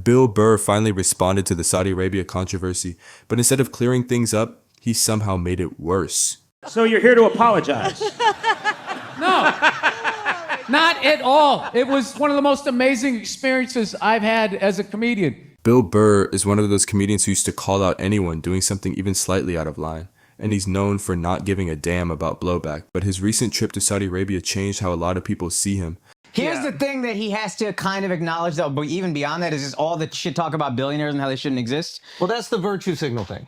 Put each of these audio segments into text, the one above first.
Bill Burr finally responded to the Saudi Arabia controversy, but instead of clearing things up, he somehow made it worse. So you're here to apologize? No, not at all. It was one of the most amazing experiences I've had as a comedian. Bill Burr is one of those comedians who used to call out anyone doing something even slightly out of line, and he's known for not giving a damn about blowback, but his recent trip to Saudi Arabia changed how a lot of people see him. Here's the thing that he has to kind of acknowledge, though, but even beyond that is just all the shit talk about billionaires and how they shouldn't exist. Well, that's the virtue signal thing.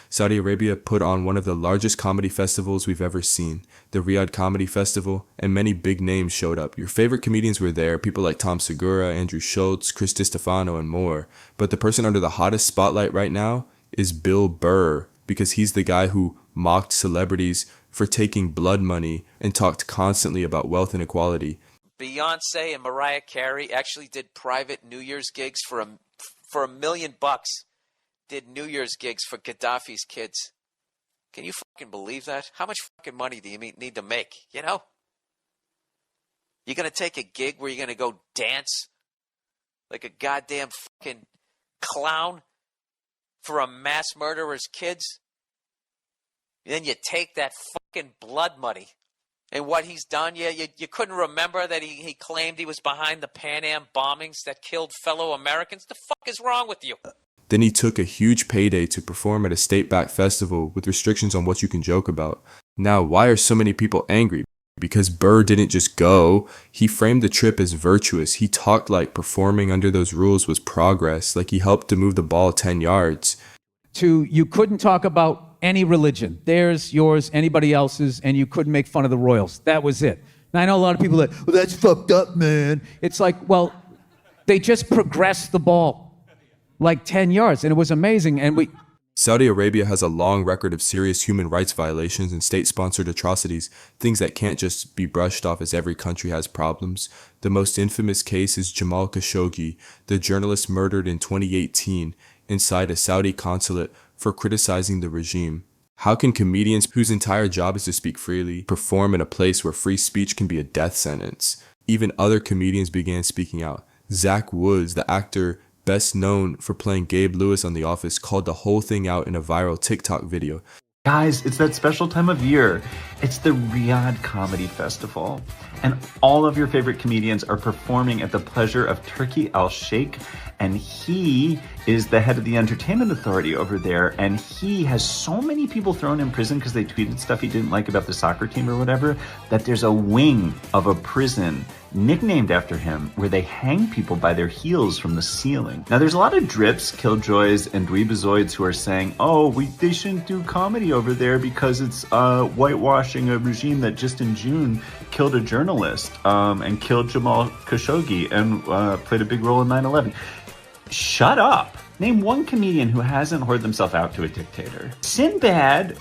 Saudi Arabia put on one of the largest comedy festivals we've ever seen, the Riyadh Comedy Festival, and many big names showed up. Your favorite comedians were there, people like Tom Segura, Andrew Schultz, Chris DiStefano, and more. But the person under the hottest spotlight right now is Bill Burr, because he's the guy who mocked celebrities for taking blood money and talked constantly about wealth inequality. Beyonce and Mariah Carey actually did private New Year's gigs for $1 million. Did New Year's gigs for Gaddafi's kids. Can you fucking believe that? How much fucking money do you need to make, you know? You're going to take a gig where you're going to go dance like a goddamn fucking clown for a mass murderer's kids? And then you take that fucking blood money and what he's done. You couldn't remember that he claimed he was behind the Pan Am bombings that killed fellow Americans? The fuck is wrong with you? Then he took a huge payday to perform at a state-backed festival with restrictions on what you can joke about. Now, why are so many people angry? Because Burr didn't just go. He framed the trip as virtuous. He talked like performing under those rules was progress, like he helped to move the ball 10 yards. You couldn't talk about any religion, theirs, yours, anybody else's, and you couldn't make fun of the royals. That was it. Now, I know a lot of people are like, well, that's fucked up, man. It's like, well, they just progressed the ball like 10 yards, and it was amazing. And Saudi Arabia has a long record of serious human rights violations and state-sponsored atrocities, things that can't just be brushed off as every country has problems. The most infamous case is Jamal Khashoggi, the journalist murdered in 2018 inside a Saudi consulate for criticizing the regime. How can comedians whose entire job is to speak freely perform in a place where free speech can be a death sentence? Even other comedians began speaking out. Zach Woods, the actor best known for playing Gabe Lewis on The Office, called the whole thing out in a viral TikTok video. Guys, it's that special time of year. It's the Riyadh Comedy Festival. And all of your favorite comedians are performing at the pleasure of Turki Al-Sheikh. And he is the head of the entertainment authority over there. And he has so many people thrown in prison because they tweeted stuff he didn't like about the soccer team or whatever, that there's a wing of a prison nicknamed after him where they hang people by their heels from the ceiling. Now, there's a lot of drips, killjoys, and dweebazoids who are saying, oh, they shouldn't do comedy over there because it's whitewashing a regime that just in June killed a journalist and killed Jamal Khashoggi and played a big role in 9/11. Shut up. Name one comedian who hasn't whored themselves out to a dictator. Sinbad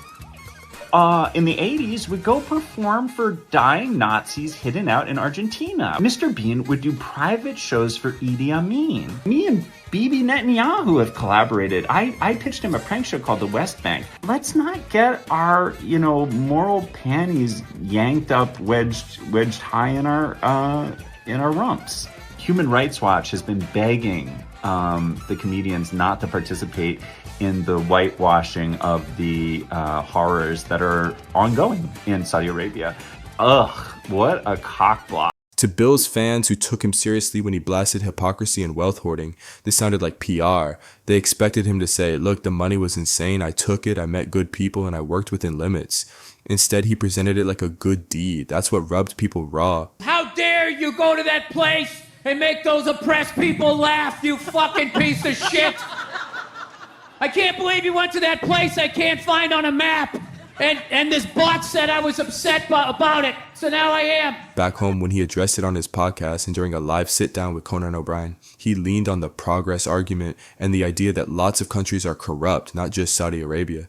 in the 80s would go perform for dying Nazis hidden out in Argentina. Mr. Bean would do private shows for Idi Amin. Me and Bibi Netanyahu have collaborated. I pitched him a prank show called The West Bank. Let's not get our, moral panties yanked up, wedged high in our rumps. Human Rights Watch has been begging the comedians not to participate in the whitewashing of the horrors that are ongoing in Saudi Arabia. Ugh, what a cockblock. To Bill's fans who took him seriously when he blasted hypocrisy and wealth hoarding, this sounded like PR. They expected him to say, look, the money was insane, I took it, I met good people, and I worked within limits. Instead, he presented it like a good deed. That's what rubbed people raw. How dare you go to that place and make those oppressed people laugh, you fucking piece of shit! I can't believe you went to that place I can't find on a map. And this bot said I was upset about it, so now I am. Back home, when he addressed it on his podcast and during a live sit-down with Conan O'Brien, he leaned on the progress argument and the idea that lots of countries are corrupt, not just Saudi Arabia.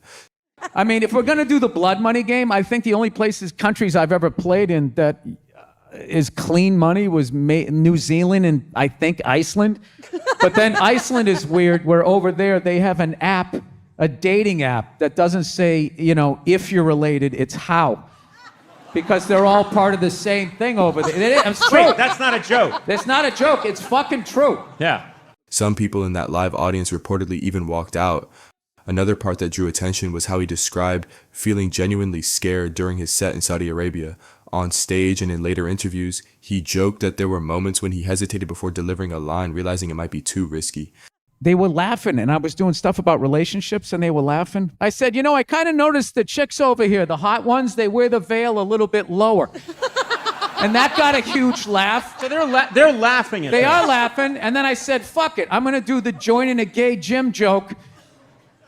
I mean, if we're going to do the blood money game, I think the only countries I've ever played in that is clean money was New Zealand and I think Iceland. But then Iceland is weird, where over there they have an app, a dating app that doesn't say, if you're related, it's how. Because they're all part of the same thing over there. It's true. Wait, that's not a joke. That's not a joke. It's fucking true. Yeah. Some people in that live audience reportedly even walked out. Another part that drew attention was how he described feeling genuinely scared during his set in Saudi Arabia. On stage and in later interviews, he joked that there were moments when he hesitated before delivering a line, realizing it might be too risky. They were laughing, and I was doing stuff about relationships, and they were laughing. I said, you know, I kind of noticed the chicks over here, the hot ones, they wear the veil a little bit lower. And that got a huge laugh. So they're laughing at They that. are laughing, and then I said, fuck it, I'm going to do the joining a gay gym joke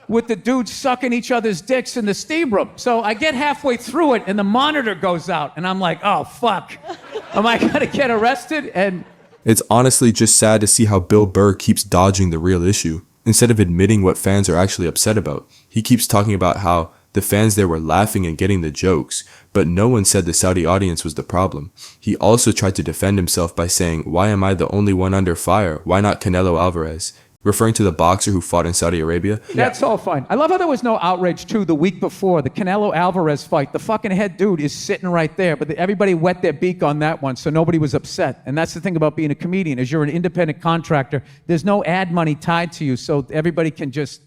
with the dudes sucking each other's dicks in the steam room. So I get halfway through it, and the monitor goes out, and I'm like, oh, fuck. Am I going to get arrested? And It's honestly just sad to see how Bill Burr keeps dodging the real issue. Instead of admitting what fans are actually upset about, he keeps talking about how the fans there were laughing and getting the jokes, but no one said the Saudi audience was the problem. He also tried to defend himself by saying, why am I the only one under fire? Why not Canelo Alvarez? Referring to the boxer who fought in Saudi Arabia. that's all fine. I love how there was no outrage, too, the week before, the Canelo Alvarez fight. The fucking head dude is sitting right there, but everybody wet their beak on that one, so nobody was upset. And that's the thing about being a comedian, is you're an independent contractor. There's no ad money tied to you, so everybody can just,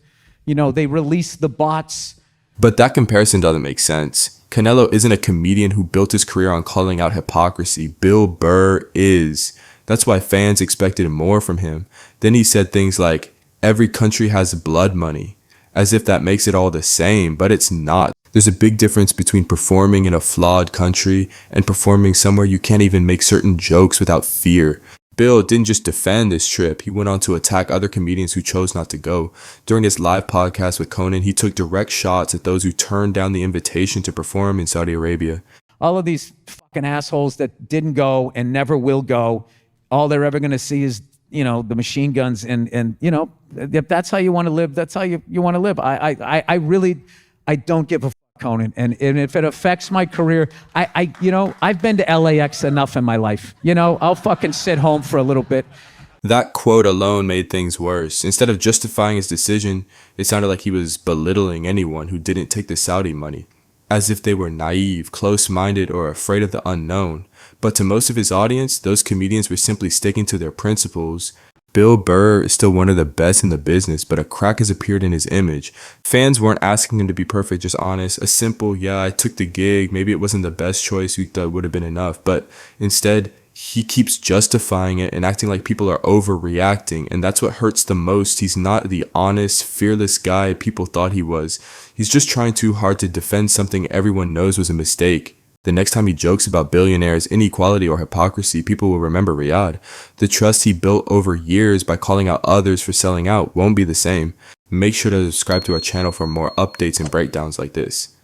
you know, they release the bots. But that comparison doesn't make sense. Canelo isn't a comedian who built his career on calling out hypocrisy. Bill Burr is. That's why fans expected more from him. Then he said things like, every country has blood money, as if that makes it all the same, but it's not. There's a big difference between performing in a flawed country and performing somewhere you can't even make certain jokes without fear. Bill didn't just defend this trip, he went on to attack other comedians who chose not to go. During his live podcast with Conan, he took direct shots at those who turned down the invitation to perform in Saudi Arabia. All of these fucking assholes that didn't go and never will go, all they're ever going to see is, you know, the machine guns. And you know, if that's how you want to live, that's how you want to live. I really don't give a fuck, Conan. And if it affects my career, you know, I've been to LAX enough in my life. You know, I'll fucking sit home for a little bit. That quote alone made things worse. Instead of justifying his decision, it sounded like he was belittling anyone who didn't take the Saudi money, as if they were naive, close-minded, or afraid of the unknown. But to most of his audience, those comedians were simply sticking to their principles. Bill Burr is still one of the best in the business, but a crack has appeared in his image. Fans weren't asking him to be perfect, just honest. A simple, yeah, I took the gig, maybe it wasn't the best choice, we thought would have been enough. But instead, he keeps justifying it and acting like people are overreacting, and that's what hurts the most. He's not the honest, fearless guy people thought he was. He's just trying too hard to defend something everyone knows was a mistake. The next time he jokes about billionaires, inequality, or hypocrisy, people will remember Riyadh. The trust he built over years by calling out others for selling out won't be the same. Make sure to subscribe to our channel for more updates and breakdowns like this.